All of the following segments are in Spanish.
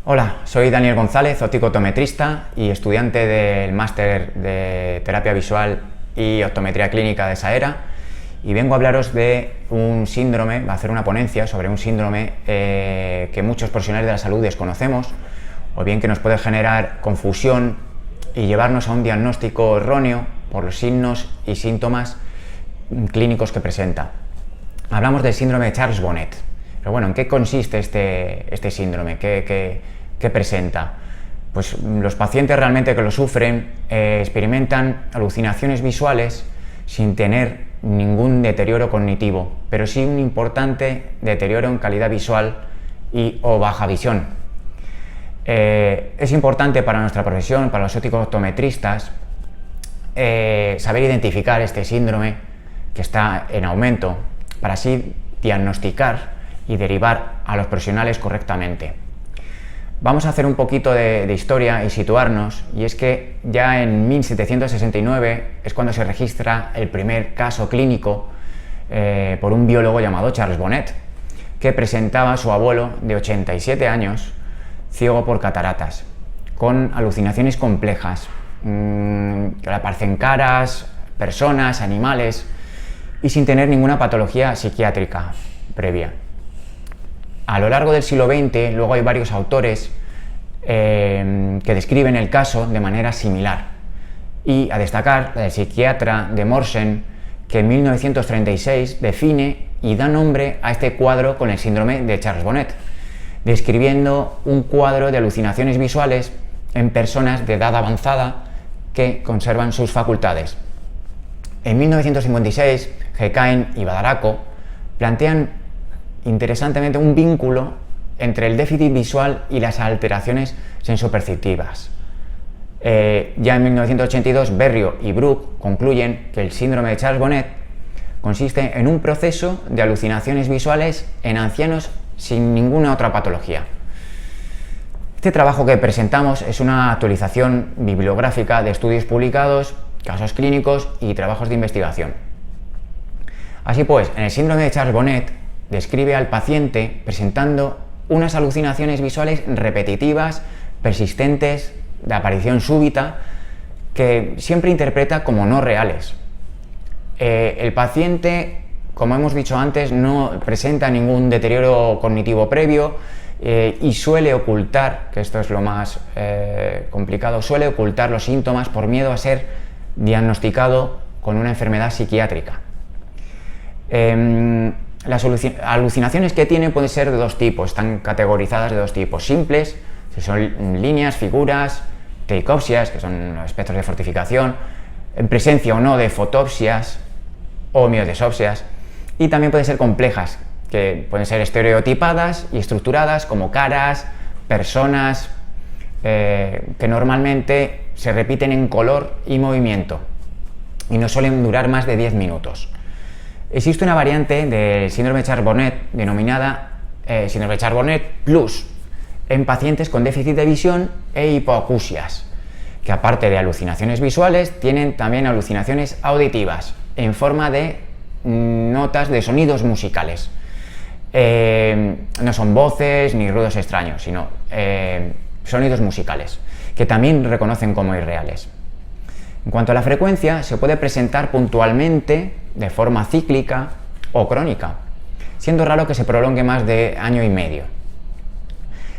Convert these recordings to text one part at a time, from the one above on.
Hola, soy Daniel González, optometrista y estudiante del máster de terapia visual y optometría clínica de Saera, y vengo a hablaros de un síndrome, va a hacer una ponencia sobre un síndrome que muchos profesionales de la salud desconocemos, o bien que nos puede generar confusión y llevarnos a un diagnóstico erróneo por los signos y síntomas clínicos que presenta. Hablamos del síndrome de Charles-Bonnet. Pero bueno, ¿en qué consiste este síndrome? ¿Qué presenta? Pues los pacientes realmente que lo sufren experimentan alucinaciones visuales sin tener ningún deterioro cognitivo, pero sí un importante deterioro en calidad visual o baja visión. Es importante para nuestra profesión, para los ópticos optometristas, saber identificar este síndrome que está en aumento, para así diagnosticar y derivar a los profesionales correctamente. Vamos a hacer un poquito de historia y situarnos, y es que ya en 1769 es cuando se registra el primer caso clínico por un biólogo llamado Charles Bonnet, que presentaba a su abuelo de 87 años, ciego por cataratas, con alucinaciones complejas, que le aparecen caras, personas, animales, y sin tener ninguna patología psiquiátrica previa. A lo largo del siglo XX, luego hay varios autores que describen el caso de manera similar. Y a destacar el psiquiatra de Morsern, que en 1936 define y da nombre a este cuadro con el síndrome de Charles-Bonnet, describiendo un cuadro de alucinaciones visuales en personas de edad avanzada que conservan sus facultades. En 1956, Heckain y Badaracco plantean interesantemente un vínculo entre el déficit visual y las alteraciones sensoperceptivas. Ya en 1982, Berrio y Bruck concluyen que el síndrome de Charles-Bonnet consiste en un proceso de alucinaciones visuales en ancianos sin ninguna otra patología. Este trabajo que presentamos es una actualización bibliográfica de estudios publicados, casos clínicos y trabajos de investigación. Así pues, en el síndrome de Charles-Bonnet describe al paciente presentando unas alucinaciones visuales repetitivas, persistentes, de aparición súbita, que siempre interpreta como no reales. El paciente, como hemos dicho antes, no presenta ningún deterioro cognitivo previo y suele ocultar, que esto es lo más complicado, suele ocultar los síntomas por miedo a ser diagnosticado con una enfermedad psiquiátrica. Las alucinaciones que tiene pueden ser de dos tipos, están categorizadas de dos tipos: simples, que son líneas, figuras; teicopsias, que son espectros de fortificación, en presencia o no de fotopsias o miodesopsias; y también pueden ser complejas, que pueden ser estereotipadas y estructuradas, como caras, personas, que normalmente se repiten en color y movimiento y no suelen durar más de 10 minutos. Existe una variante del síndrome de Charles-Bonnet denominada síndrome de Charles-Bonnet Plus en pacientes con déficit de visión e hipoacusias, que aparte de alucinaciones visuales tienen también alucinaciones auditivas en forma de notas de sonidos musicales. No son voces ni ruidos extraños, sino sonidos musicales, que también reconocen como irreales. En cuanto a la frecuencia, se puede presentar puntualmente, de forma cíclica o crónica, siendo raro que se prolongue más de año y medio.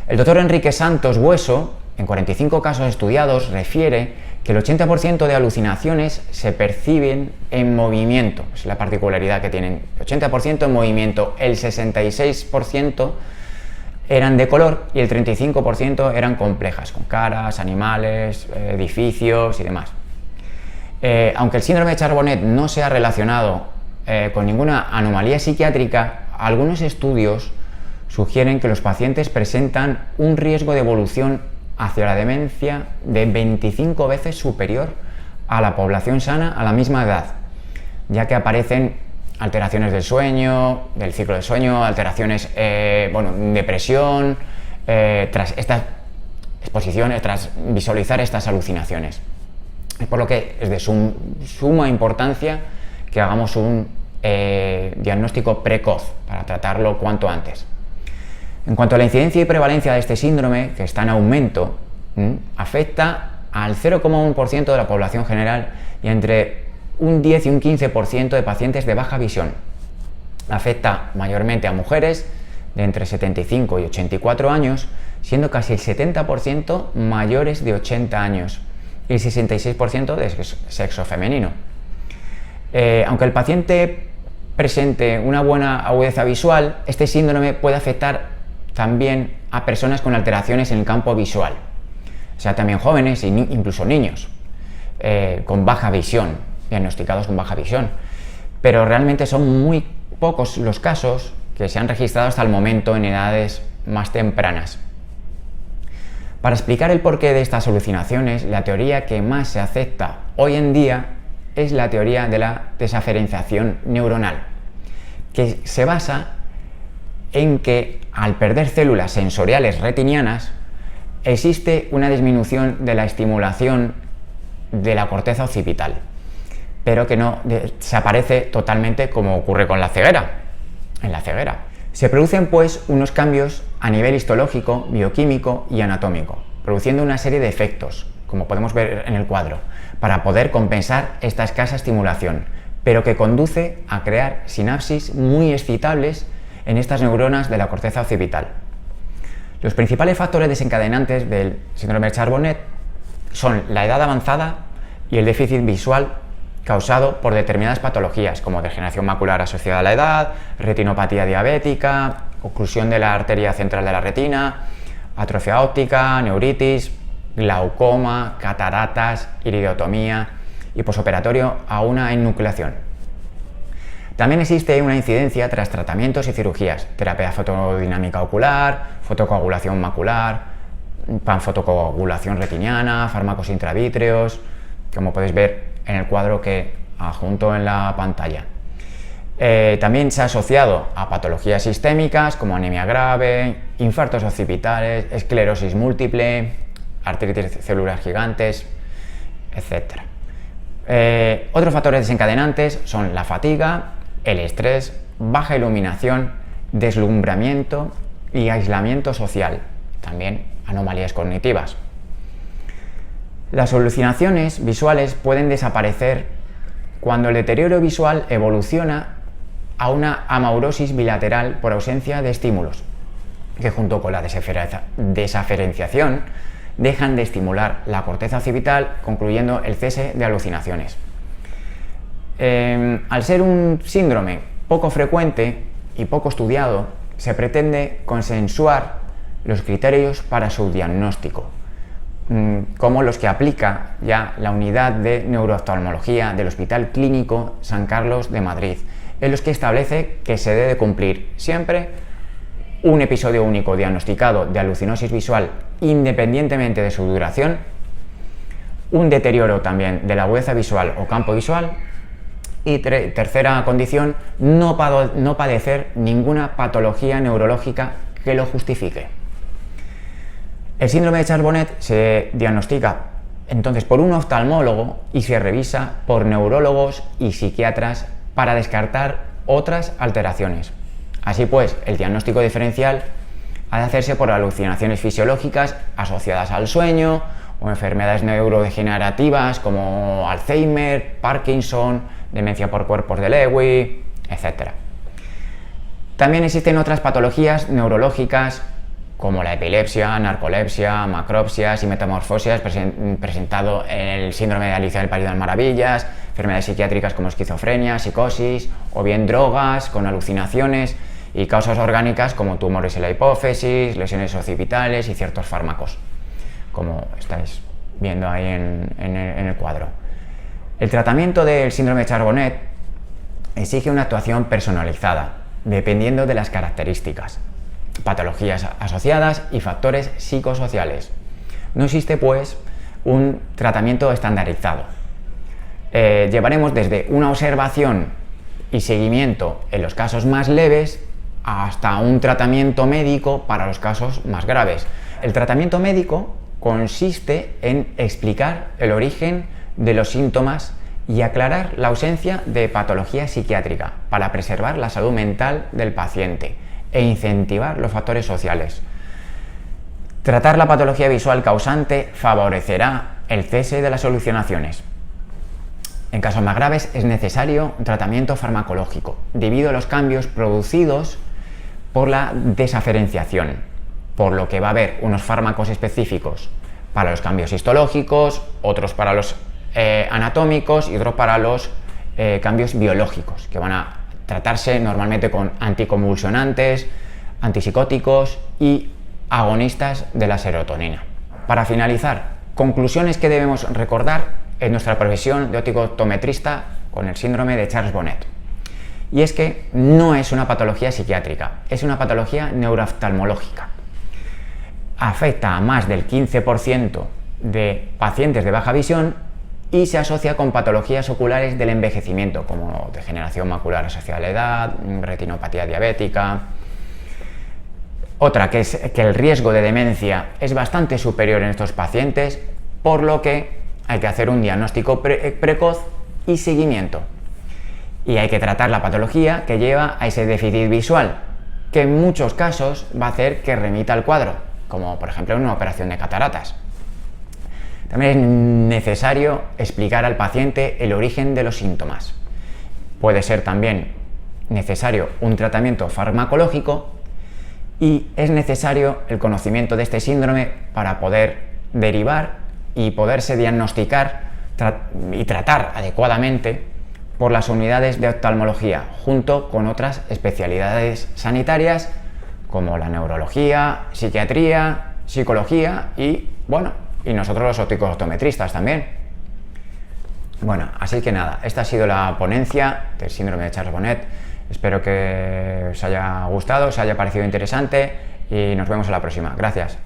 El doctor Enrique Santos Bueso, en 45 casos estudiados, refiere que el 80% de alucinaciones se perciben en movimiento. Es la particularidad que tienen: 80% en movimiento, el 66% eran de color y el 35% eran complejas, con caras, animales, edificios y demás. Aunque el síndrome de Charles-Bonnet no se ha relacionado con ninguna anomalía psiquiátrica, algunos estudios sugieren que los pacientes presentan un riesgo de evolución hacia la demencia de 25 veces superior a la población sana a la misma edad, ya que aparecen alteraciones del sueño, del ciclo del sueño, alteraciones, depresión, tras estas exposiciones, tras visualizar estas alucinaciones. Es por lo que es de suma importancia que hagamos un diagnóstico precoz para tratarlo cuanto antes. En cuanto a la incidencia y prevalencia de este síndrome, que está en aumento, afecta al 0,1% de la población general y entre un 10 y un 15% de pacientes de baja visión. Afecta mayormente a mujeres de entre 75 y 84 años, siendo casi el 70% mayores de 80 años y el 66% de sexo femenino. Aunque el paciente presente una buena agudeza visual, este síndrome puede afectar también a personas con alteraciones en el campo visual, o sea, también jóvenes e incluso niños con baja visión, diagnosticados con baja visión. Pero realmente son muy pocos los casos que se han registrado hasta el momento en edades más tempranas. Para explicar el porqué de estas alucinaciones, la teoría que más se acepta hoy en día es la teoría de la desaferenciación neuronal, que se basa en que al perder células sensoriales retinianas existe una disminución de la estimulación de la corteza occipital, pero que no desaparece totalmente como ocurre con la ceguera. En la ceguera se producen pues unos cambios a nivel histológico, bioquímico y anatómico, produciendo una serie de efectos, como podemos ver en el cuadro, para poder compensar esta escasa estimulación, pero que conduce a crear sinapsis muy excitables en estas neuronas de la corteza occipital. Los principales factores desencadenantes del síndrome de Charbonet son la edad avanzada y el déficit visual causado por determinadas patologías como degeneración macular asociada a la edad, retinopatía diabética, oclusión de la arteria central de la retina, atrofia óptica, neuritis, glaucoma, cataratas, iridotomía y posoperatorio a una enucleación. También existe una incidencia tras tratamientos y cirugías, terapia fotodinámica ocular, fotocoagulación macular, panfotocoagulación retiniana, fármacos intravítreos, como podéis ver en el cuadro que adjunto en la pantalla. También se ha asociado a patologías sistémicas como anemia grave, infartos occipitales, esclerosis múltiple, artritis celular gigantes, etc. Otros factores desencadenantes son la fatiga, el estrés, baja iluminación, deslumbramiento y aislamiento social, también anomalías cognitivas. Las alucinaciones visuales pueden desaparecer cuando el deterioro visual evoluciona a una amaurosis bilateral por ausencia de estímulos, que junto con la desaferenciación dejan de estimular la corteza occipital, concluyendo el cese de alucinaciones. Al ser un síndrome poco frecuente y poco estudiado, se pretende consensuar los criterios para su diagnóstico, como los que aplica ya la unidad de neurooftalmología del Hospital Clínico San Carlos de Madrid, en los que establece que se debe cumplir siempre un episodio único diagnosticado de alucinosis visual independientemente de su duración, un deterioro también de la agudeza visual o campo visual y tercera condición, no padecer ninguna patología neurológica que lo justifique. El síndrome de Charbonet se diagnostica entonces por un oftalmólogo y se revisa por neurólogos y psiquiatras para descartar otras alteraciones. Así pues, el diagnóstico diferencial ha de hacerse por alucinaciones fisiológicas asociadas al sueño o enfermedades neurodegenerativas como Alzheimer, Parkinson, demencia por cuerpos de Lewy, etc. También existen otras patologías neurológicas como la epilepsia, narcolepsia, macropsias y metamorfosias presentado en el síndrome de Alicia del País de las Maravillas, enfermedades psiquiátricas como esquizofrenia, psicosis o bien drogas con alucinaciones y causas orgánicas como tumores en la hipófisis, lesiones occipitales y ciertos fármacos, como estáis viendo ahí en el cuadro. El tratamiento del síndrome de Charbonet exige una actuación personalizada, dependiendo de las características, patologías asociadas y factores psicosociales. No existe, pues, un tratamiento estandarizado. Llevaremos desde una observación y seguimiento en los casos más leves hasta un tratamiento médico para los casos más graves. El tratamiento médico consiste en explicar el origen de los síntomas y aclarar la ausencia de patología psiquiátrica para preservar la salud mental del paciente, e incentivar los factores sociales. Tratar la patología visual causante favorecerá el cese de las alucinaciones. En casos más graves es necesario un tratamiento farmacológico, debido a los cambios producidos por la desaferenciación, por lo que va a haber unos fármacos específicos para los cambios histológicos, otros para los anatómicos y otros para los cambios biológicos, que van a tratarse normalmente con anticonvulsionantes, antipsicóticos y agonistas de la serotonina. Para finalizar, conclusiones que debemos recordar en nuestra profesión de óptico optometrista con el síndrome de Charles Bonnet. Y es que no es una patología psiquiátrica, es una patología neurooftalmológica. Afecta a más del 15% de pacientes de baja visión y se asocia con patologías oculares del envejecimiento, como degeneración macular asociada a la edad, retinopatía diabética. Otra, que es que el riesgo de demencia es bastante superior en estos pacientes, por lo que hay que hacer un diagnóstico precoz y seguimiento. Y hay que tratar la patología que lleva a ese déficit visual, que en muchos casos va a hacer que remita al cuadro, como por ejemplo en una operación de cataratas. También es necesario explicar al paciente el origen de los síntomas. Puede ser también necesario un tratamiento farmacológico y es necesario el conocimiento de este síndrome para poder derivar y poderse diagnosticar y tratar adecuadamente por las unidades de oftalmología, junto con otras especialidades sanitarias como la neurología, psiquiatría, psicología y, bueno, y nosotros los ópticos optometristas también. Bueno, así que nada, esta ha sido la ponencia del síndrome de Charles Bonnet. Espero que os haya gustado, os haya parecido interesante y nos vemos en la próxima. Gracias.